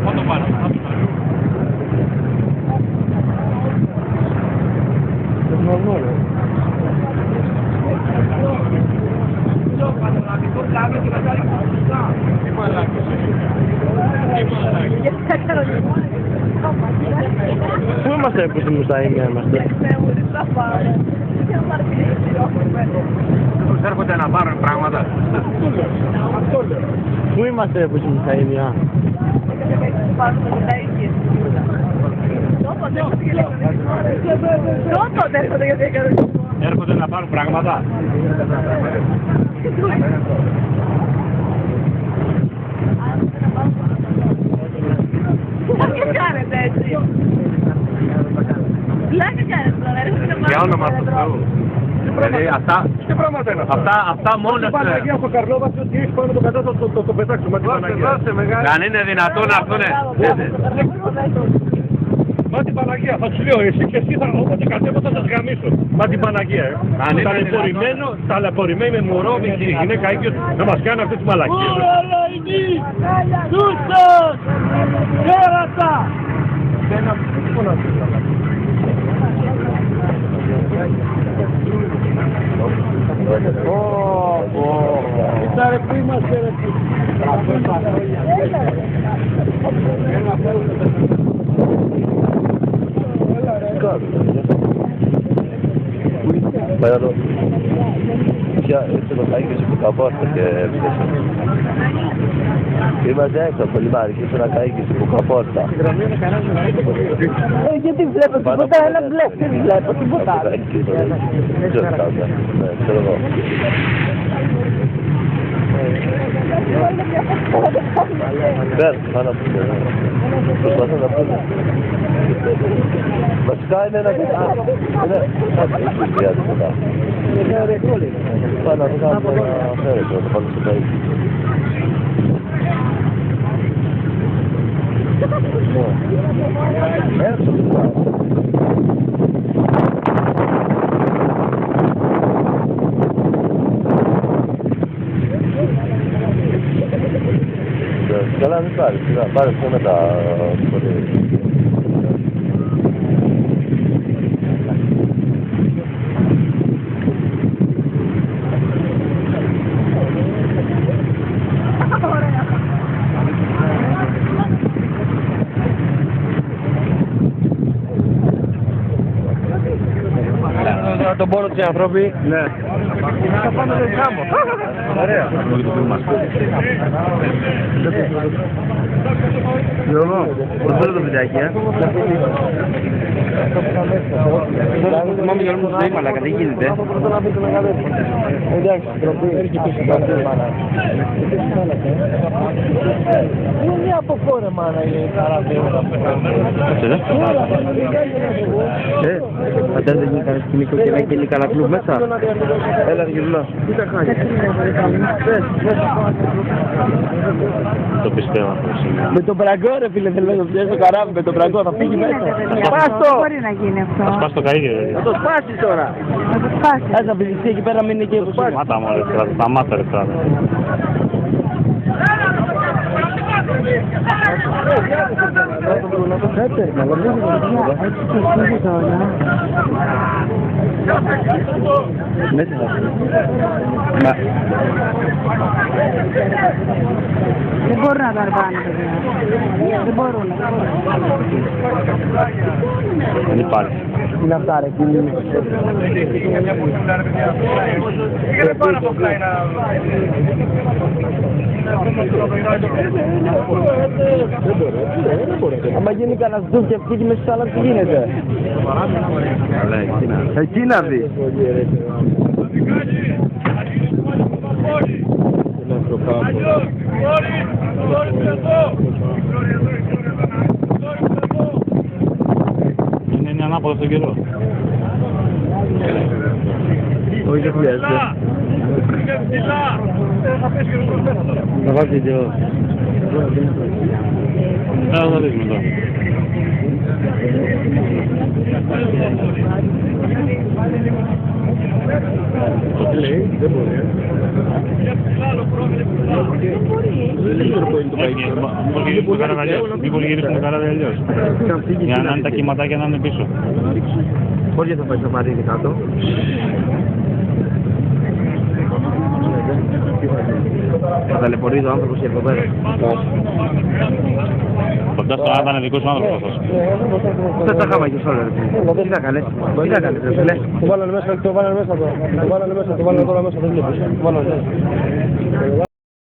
Quando para? Πού είμαστε που στην Μουσταήμια είμαστε? Τους έρχονται να πάρουν πράγματα. Πού είμαστε που στην Μουσταήμια? Έρχονται να πάρουν πράγματα. Τι κάνετε έτσι? Πλάκα κάνετε τώρα, έρχονται να Για όνομα του Θεού. Δηλαδή Τι πράγματα είναι αυτά? αυτά μόνος Την Παναγία στο Καρλόβασο ότι έχει πάνω το κατάστατο το πετάξουμε την Παναγία. αν είναι δυνατόν να έρθουνε. Μα την Παναγία, θα τους λέω εσύ και εσύ θα όποτε κατέβω θα σας γαμίσω. Μα την Παναγία, Αν είναι ταλαιπωρημένη με μωρό, με γυναίκα έγκυος, να μας κάνει αυτή τη μαλακία. Τούτος! Κέρατα! Κοίτα ρε που είμαστε ρε. Pero ya esto lo hay que se può porta che prima detto quel mare che sono cai che si può porta Γιατί βλέπω τίποτα, ένα μπλε, δεν βλέπω τίποτα άλλο. Προσπαθώ να πούμε. Βασικά είναι ένα Πάνω να κάνω ένα φέρετο, το πάνω στο καίκι. Έρθω το πάνω. Καλά μην πάρεις, πάρε πιο μετά. Τον πόνο της ανθρώπη. Ναι. Θα πάμε δεν γάμο. Ωραία. Γιώργο, πώς θέλω το βιντεάκι, Θυμάμαι Γιώργο μου στο αλλά δεν γίνεται. Εντάξει, τροπή. Είναι μια από κόρε μάνα η καραβίωνα. Φαντάζεσαι δεν γίνει κανένα σκηνικό και να γίνει κανένα κλουμπ μέσα. Έλα Γιώργο. Τι τα χάνει. Το πιστεύω αυτό σήμερα. Με τον Μπραγκό ρε φίλε, θέλω να το πιάσει το καράβι με τον Μπραγκό, θα φύγει μέσα. Σπάστο! Μπορεί να γίνει αυτό. Θα σπάσει το καΐκι. Θα το σπάσεις τώρα. Να το σπάσει. Ας να πηδηχθεί εκεί πέρα, μην είναι εκεί. Μάτα μου ρε κράτα, τα μάτα ρε κράτα. Μέσα θα Δεν μπορούν να τα αρπάνε, παιδιά. Δεν μπορούν. Δεν υπάρχει. Τι είναι αυτά ρε, τι είναι. Πήγαινε πάνω από πλάι να... Άμα γίνει κανένας ντου και φύγει μέσα στη θάλασσα, τι γίνεται. Εκεί να δει. Είναι ανάποδα στον καιρό. Όχι, δεν χρειάζεται. Να βάζει βίντεο. Θα δείξουμε τώρα. Τι λέει, δεν μπορεί. Μήπως το κάναμε αλλιώς. Μήπως γυρίσουμε καλά αλλιώς. Για να είναι τα κύματάκια να είναι πίσω. Πώς θα πάει στο Μαρίνι κάτω. Θα ταλαιπωρεί ο άνθρωπος και εδώ πέρα. Κοντά στον Άδα είναι δικός σου άνθρωπος αυτός. Δεν τα χάμα και σ' όλα ρε. Τι θα κάνεις, τι θα κάνεις ρε φίλε. Το βάλανε μέσα, το βάλανε μέσα τώρα. Το βάλανε τώρα μέσα, δεν βλέπεις. Το βάλανε μέσα.